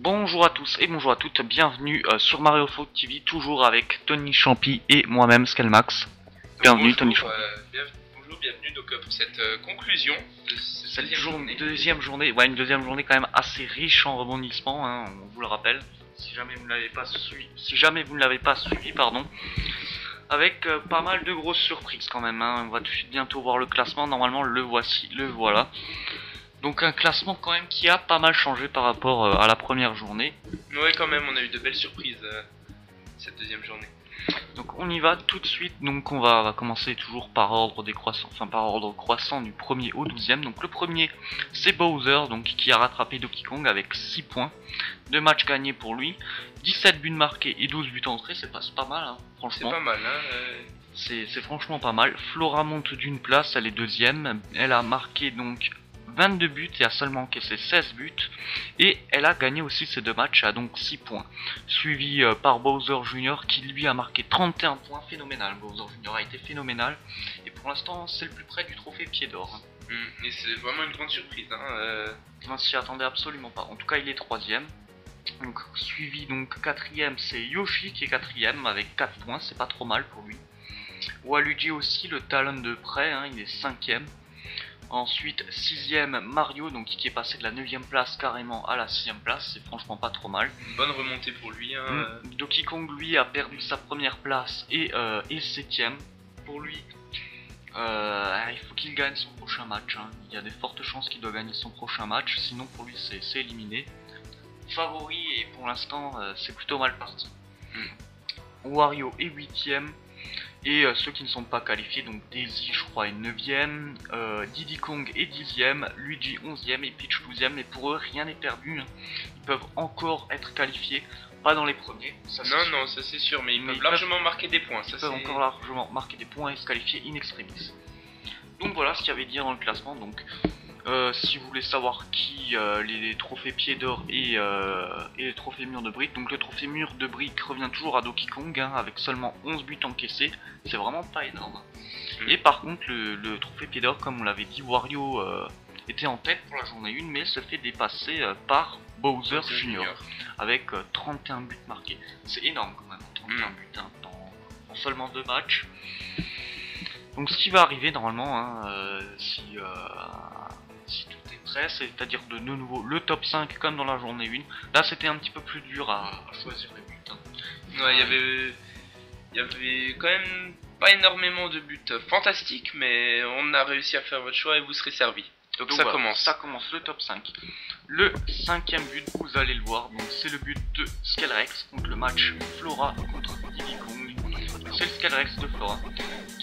Bonjour à tous et bonjour à toutes, bienvenue sur Mario Foot TV, toujours avec Tony Champy et moi-même Scalmax. Bienvenue Tony Champy. Bonjour, bienvenue donc, pour cette conclusion de cette deuxième journée, ouais, une deuxième journée quand même assez riche en rebondissements, hein, on vous le rappelle, si jamais vous ne l'avez pas suivi, pardon. Avec pas mal de grosses surprises quand même, hein. On va tout de suite bientôt voir le classement, normalement le voilà. Donc un classement quand même qui a pas mal changé par rapport à la première journée. Ouais, quand même, on a eu de belles surprises cette deuxième journée. Donc on y va tout de suite, donc on va commencer toujours par ordre décroissant, enfin par ordre croissant du 1er au 12e. Donc le premier c'est Bowser, donc qui a rattrapé Donkey Kong avec 6 points, 2 matchs gagnés pour lui, 17 buts marqués et 12 buts entrés, c'est pas mal hein, franchement. C'est pas mal hein. C'est franchement pas mal. Flora monte d'une place, elle est deuxième, elle a marqué donc 22 buts et a seulement encaissé 16 buts, et elle a gagné aussi ses 2 matchs à donc 6 points, suivi par Bowser Jr qui lui a marqué 31 points. Phénoménal, Bowser Jr a été phénoménal et pour l'instant c'est le plus près du trophée pied d'or. Et c'est vraiment une grande surprise hein. On s'y attendait absolument pas, en tout cas il est troisième. Donc suivi donc quatrième c'est Yoshi qui est quatrième avec 4 points, c'est pas trop mal pour lui. Waluigi aussi, le talent de près, hein, il est cinquième. Ensuite 6ème Mario, donc qui est passé de la 9ème place carrément à la 6ème place, c'est franchement pas trop mal. Une bonne remontée pour lui hein. Donkey Kong lui a perdu sa première place et 7ème. Pour lui il faut qu'il gagne son prochain match hein. Il y a des fortes chances qu'il doit gagner son prochain match, sinon pour lui c'est éliminé. Favori et pour l'instant c'est plutôt mal parti. Wario est 8ème. Et ceux qui ne sont pas qualifiés, donc Daisy je crois est 9ème, Diddy Kong est 10ème, Luigi 11ème et Peach 12ème, mais pour eux rien n'est perdu, hein. Ils peuvent encore être qualifiés, pas dans les premiers. Ça, non, ça c'est sûr, mais ils peuvent largement marquer des points. Ils peuvent encore largement marquer des points et se qualifier in extremis. Donc voilà ce qu'il y avait à dire dans le classement. Donc si vous voulez savoir qui les trophées pied d'or et les trophées mur de briques, donc le trophée mur de briques revient toujours à Donkey Kong hein, avec seulement 11 buts encaissés, c'est vraiment pas énorme. Et par contre le trophée pied d'or, comme on l'avait dit, Wario était en tête pour la journée 1 mais se fait dépasser par Bowser Jr. avec 31 buts marqués. C'est énorme quand même, 31 buts hein, dans seulement 2 matchs. Donc ce qui va arriver normalement hein, si tout est prêt, c'est-à-dire de nouveau le top 5 comme dans la journée 1. Là c'était un petit peu plus dur à choisir les buts hein. Ouais, il y avait quand même pas énormément de buts fantastiques, mais on a réussi à faire votre choix et vous serez servi. Donc ça voilà, commence. Ça commence le top 5. Le 5ème but, vous allez le voir, donc c'est le but de Scalrex contre le match Flora contre Diddy Kong. C'est le Scalrex de Flora.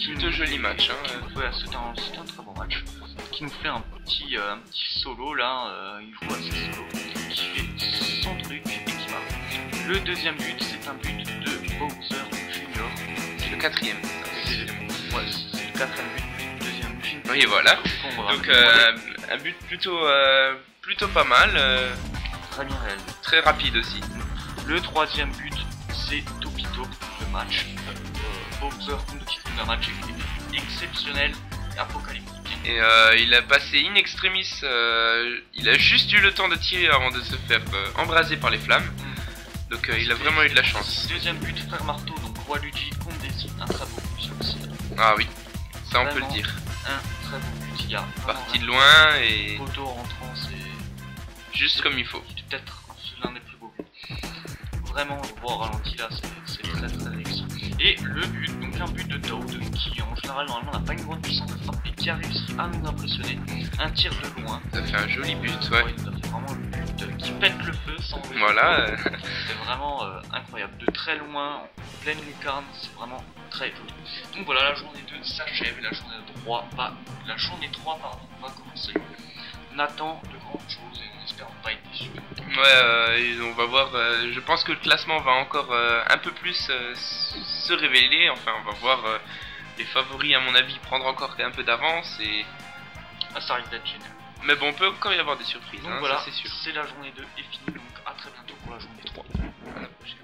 Plutôt joli match hein. Ouais, c'était un très bon match. Qui nous fait un petit solo là, il joue assez solo, qui fait son truc et qui marque. Le deuxième but, c'est un but de Bowser Jr. C'est le quatrième. Ouais, c'est le quatrième but, deuxième but. Oui, voilà. Donc un but plutôt pas mal. Très bien réalisé. Très rapide aussi. Le troisième but, c'est Topito, le match. Bowser contre Donkey Kong, un match exceptionnel et apocalyptique. Et il a passé in extremis, il a juste eu le temps de tirer avant de se faire embraser par les flammes. Donc il a vraiment eu de la chance. Deuxième but, Frère Marteau, donc Waluigi contre Daisy, un très beau but aussi. Ah oui, ça on peut le dire. Un très beau but, il y a parti de loin et photo rentrant, c'est juste comme il faut. C'est peut-être l'un des plus beaux buts. Vraiment, voir au ralenti là, c'est très réussi. Et le but, donc un but de Toad qui en général normalement n'a pas une grande puissance de frappe et qui a réussi à nous impressionner. Un tir de loin. Ça fait un joli but, ouais. Il a fait vraiment le but qui pète le feu sans. Voilà. C'est vraiment incroyable. De très loin, en pleine lucarne, c'est vraiment très joli. Donc voilà, la journée 2 s'achève et la journée 3 va commencer. On attend de grandes choses et on espère pas être déçus. Ouais, on va voir. Je pense que le classement va encore un peu plus se révéler. Enfin, on va voir les favoris, à mon avis, prendre encore un peu d'avance et. Ah, ça risque d'être génial. Mais bon, on peut encore y avoir des surprises. Donc hein, voilà, c'est sûr. C'est la journée 2 est finie. Donc à très bientôt pour la journée 3. À la prochaine.